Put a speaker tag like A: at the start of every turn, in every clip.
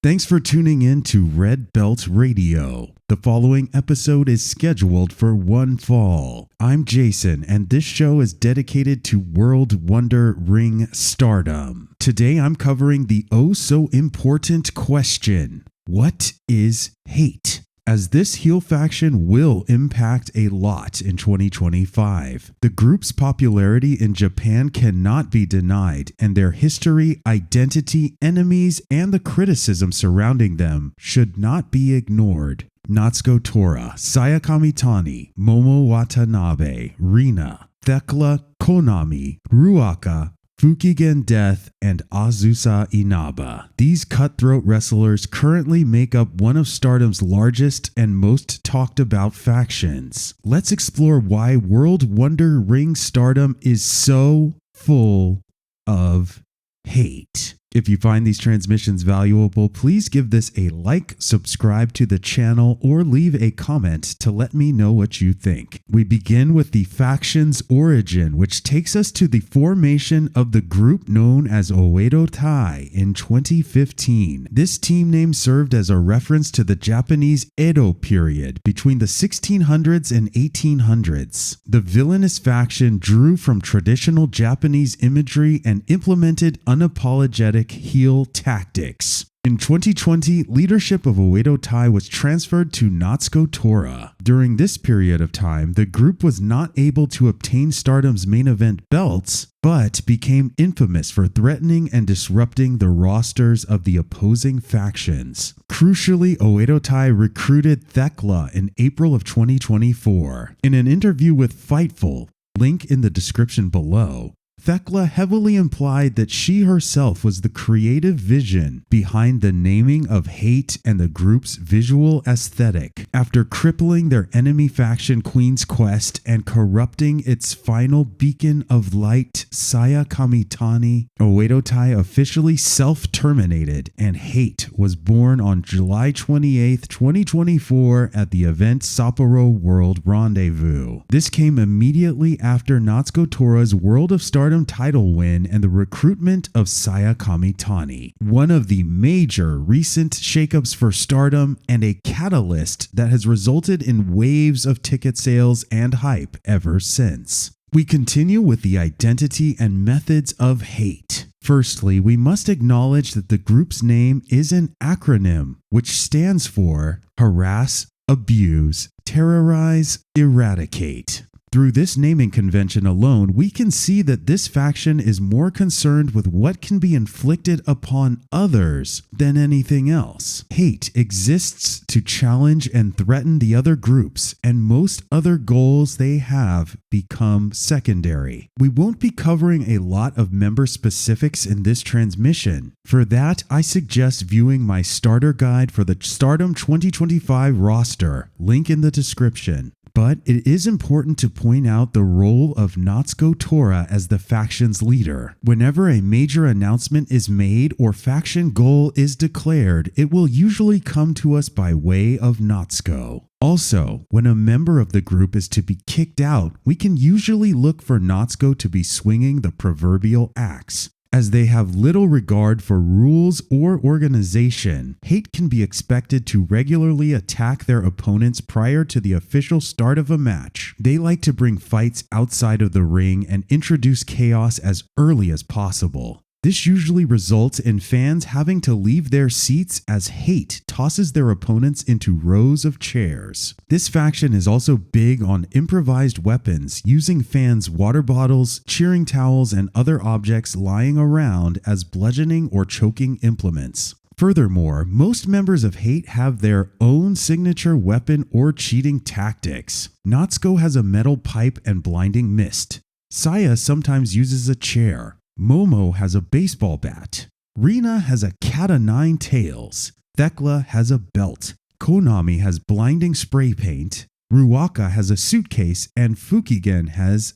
A: Thanks for tuning in to Red Belt Radio. The following episode is scheduled for one fall. I'm Jason, and this show is dedicated to World Wonder Ring Stardom. Today I'm covering the oh-so-important question, what is hate? As this heel faction will impact a lot in 2025. The group's popularity in Japan cannot be denied, and their history, identity, enemies, and the criticism surrounding them should not be ignored. Natsuko Tora, Sayaka Kamitani, Momo Watanabe, Rina, Thekla, Konami, Ruaka, Fukigen Death, and Azusa Inaba. These cutthroat wrestlers currently make up one of Stardom's largest and most talked about factions. Let's explore why World Wonder Ring Stardom is so full of hate. If you find these transmissions valuable, please give this a like, subscribe to the channel, or leave a comment to let me know what you think. We begin with the faction's origin, which takes us to the formation of the group known as H.A.T.E in 2015. This team name served as a reference to the Japanese Edo period between the 1600s and 1800s. The villainous faction drew from traditional Japanese imagery and implemented unapologetic heel tactics. In 2020, leadership of H.A.T.E was transferred to Natsuko Tora. During this period of time, the group was not able to obtain Stardom's main event belts, but became infamous for threatening and disrupting the rosters of the opposing factions. Crucially, H.A.T.E recruited Thekla in April of 2024. In an interview with FIGHTFUL, link in the description below, Thekla heavily implied that she herself was the creative vision behind the naming of H.A.T.E and the group's visual aesthetic. After crippling their enemy faction Queen's Quest and corrupting its final beacon of light, Sayaka Kamitani, H.A.T.E officially self-terminated, and H.A.T.E was born on July 28, 2024 at the event Sapporo World Rendezvous. This came immediately after Natsuko Tora's World of Stardom title win and the recruitment of Sayaka Kamitani, one of the major recent shakeups for Stardom and a catalyst that has resulted in waves of ticket sales and hype ever since. We continue with the identity and methods of hate. Firstly, we must acknowledge that the group's name is an acronym, which stands for harass, abuse, terrorize, eradicate. Through this naming convention alone, we can see that this faction is more concerned with what can be inflicted upon others than anything else. Hate exists to challenge and threaten the other groups, and most other goals they have become secondary. We won't be covering a lot of member specifics in this transmission. For that, I suggest viewing my starter guide for the Stardom 2025 roster, link in the description. But it is important to point out the role of Natsuko Tora as the faction's leader. Whenever a major announcement is made or faction goal is declared, it will usually come to us by way of Natsuko. Also, when a member of the group is to be kicked out, we can usually look for Natsuko to be swinging the proverbial axe. As they have little regard for rules or organization, H.A.T.E can be expected to regularly attack their opponents prior to the official start of a match. They like to bring fights outside of the ring and introduce chaos as early as possible. This usually results in fans having to leave their seats as H.A.T.E tosses their opponents into rows of chairs. This faction is also big on improvised weapons, using fans' water bottles, cheering towels, and other objects lying around as bludgeoning or choking implements. Furthermore, most members of H.A.T.E have their own signature weapon or cheating tactics. Natsuko has a metal pipe and blinding mist. Saya sometimes uses a chair. Momo has a baseball bat. Rina has a cat o' nine tails. Thekla has a belt. Konami has blinding spray paint. Ruaka has a suitcase, and Fukigen has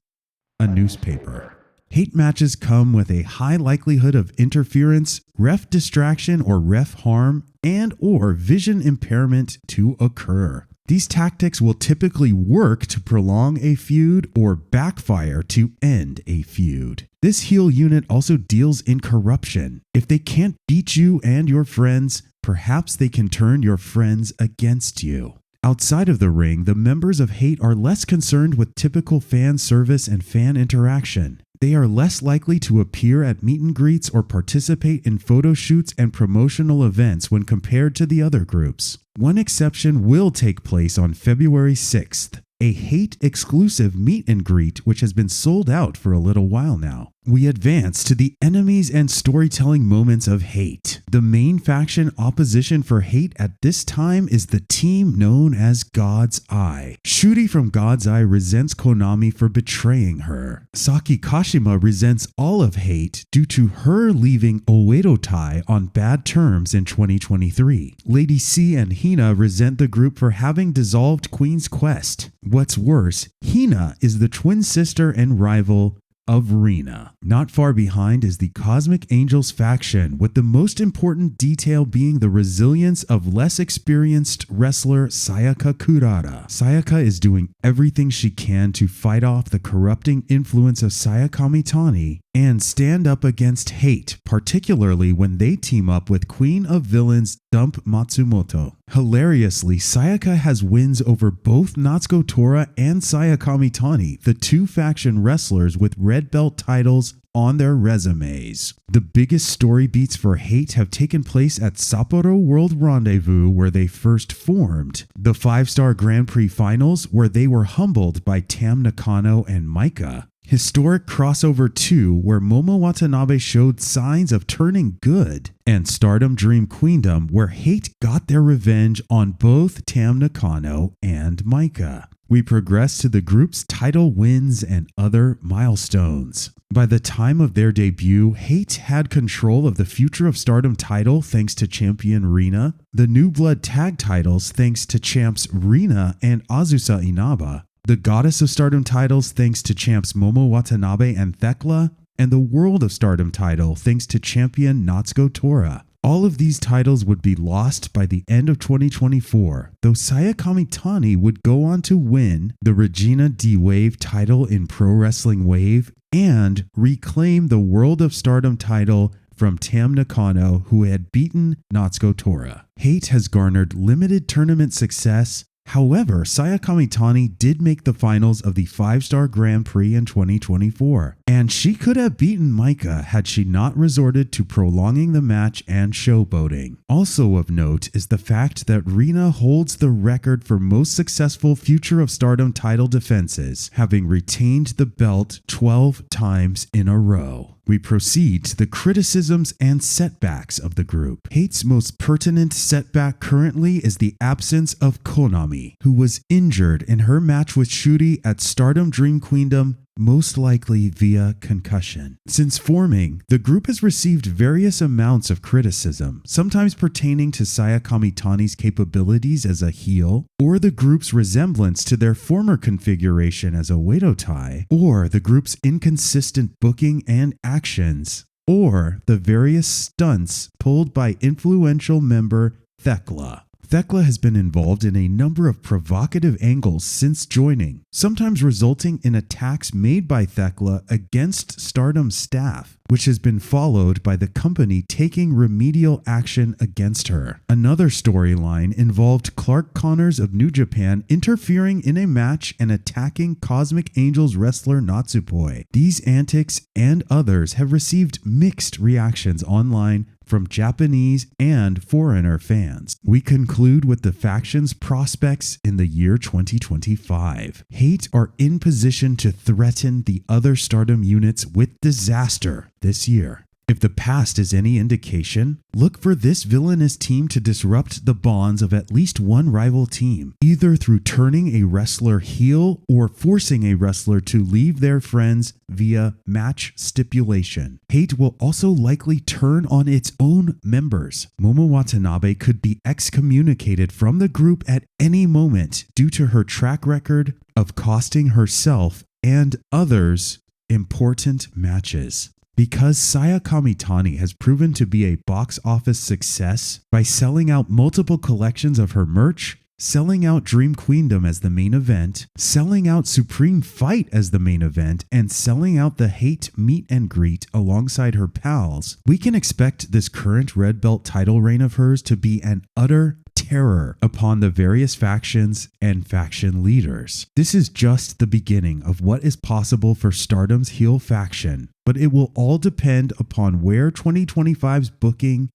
A: a newspaper. H.A.T.E matches come with a high likelihood of interference, ref distraction or ref harm, and or vision impairment to occur. These tactics will typically work to prolong a feud or backfire to end a feud. This heel unit also deals in corruption. If they can't beat you and your friends, perhaps they can turn your friends against you. Outside of the ring, the members of H.A.T.E are less concerned with typical fan service and fan interaction. They are less likely to appear at meet and greets or participate in photo shoots and promotional events when compared to the other groups. One exception will take place on February 6th, a H.A.T E exclusive meet and greet which has been sold out for a little while now. We advance to the enemies and storytelling moments of H.A.T E. The main faction opposition for H.A.T E at this time is the team known as God's Eye. Shuri from God's Eye resents Konami for betraying her. Saki Kashima resents all of H.A.T E due to her leaving Oedo-tai on bad terms in 2023. Lady C and Hina resent the group for having dissolved Queen's Quest. What's worse, Hina is the twin sister and rival of Rina. Not far behind is the Cosmic Angels faction, with the most important detail being the resilience of less experienced wrestler Sayaka Kurara. Sayaka is doing everything she can to fight off the corrupting influence of Kamitani and stand up against H.A.T E, particularly when they team up with Queen of Villains Dump Matsumoto. Hilariously, Sayaka has wins over both Natsuko Tora and Kamitani, the two faction wrestlers with red belt titles on their resumes. The biggest story beats for H.A.T E have taken place at Sapporo World Rendezvous, where they first formed, the 5-star Grand Prix finals where they were humbled by Tam Nakano and Maika, Historic Crossover 2 where Momo Watanabe showed signs of turning good, and Stardom Dream Queendom where H.A.T E got their revenge on both Tam Nakano and Maika. We progress to the group's title wins and other milestones. By the time of their debut, H.A.T E had control of the Future of Stardom title thanks to champion Rina, the New Blood tag titles thanks to champs Rina and Azusa Inaba, the Goddess of Stardom titles thanks to champs Momo Watanabe and Thekla, and the World of Stardom title thanks to champion Natsuko Tora. All of these titles would be lost by the end of 2024, though Kamitani would go on to win the Regina D-Wave title in Pro Wrestling Wave and reclaim the World of Stardom title from Tam Nakano, who had beaten Natsuko Tora. H.A.T E has garnered limited tournament success. However, Kamitani did make the finals of the 5-star Grand Prix in 2024, and she could have beaten Maika had she not resorted to prolonging the match and showboating. Also of note is the fact that Rina holds the record for most successful Future of Stardom title defenses, having retained the belt 12 times in a row. We proceed to the criticisms and setbacks of the group. H.A.T.'s most pertinent setback currently is the absence of Konami, who was injured in her match with Shuri at Stardom Dream Queendom, most likely via concussion. Since forming, the group has received various amounts of criticism, sometimes pertaining to Kamitani's capabilities as a heel, or the group's resemblance to their former configuration as Oedo-tai, or the group's inconsistent booking and actions, or the various stunts pulled by influential member Thekla. Thekla has been involved in a number of provocative angles since joining, sometimes resulting in attacks made by Thekla against Stardom staff, which has been followed by the company taking remedial action against her. Another storyline involved Clark Connors of New Japan interfering in a match and attacking Cosmic Angels wrestler Natsuko. These antics and others have received mixed reactions online from Japanese and foreigner fans. We conclude with the faction's prospects in the year 2025. H.A.T.E are in position to threaten the other Stardom units with disaster this year. If the past is any indication, look for this villainous team to disrupt the bonds of at least one rival team, either through turning a wrestler heel or forcing a wrestler to leave their friends via match stipulation. H.A.T.E will also likely turn on its own members. Momo Watanabe could be excommunicated from the group at any moment due to her track record of costing herself and others important matches. Because Kamitani has proven to be a box office success by selling out multiple collections of her merch, selling out Dream Queendom as the main event, selling out Supreme Fight as the main event, and selling out the H.A.T.E meet and greet alongside her pals, we can expect this current red belt title reign of hers to be an utter terror upon the various factions and faction leaders. This is just the beginning of what is possible for Stardom's heel faction, but it will all depend upon where 2025's booking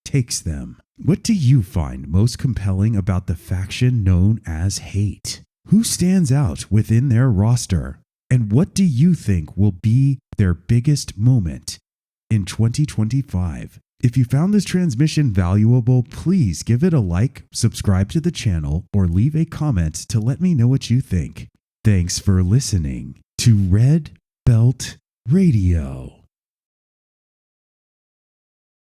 A: takes them. What do you find most compelling about the faction known as H.A.T.E? Who stands out within their roster? And what do you think will be their biggest moment in 2025? If you found this transmission valuable, please give it a like, subscribe to the channel, or leave a comment to let me know what you think. Thanks for listening to Red Belt Radio.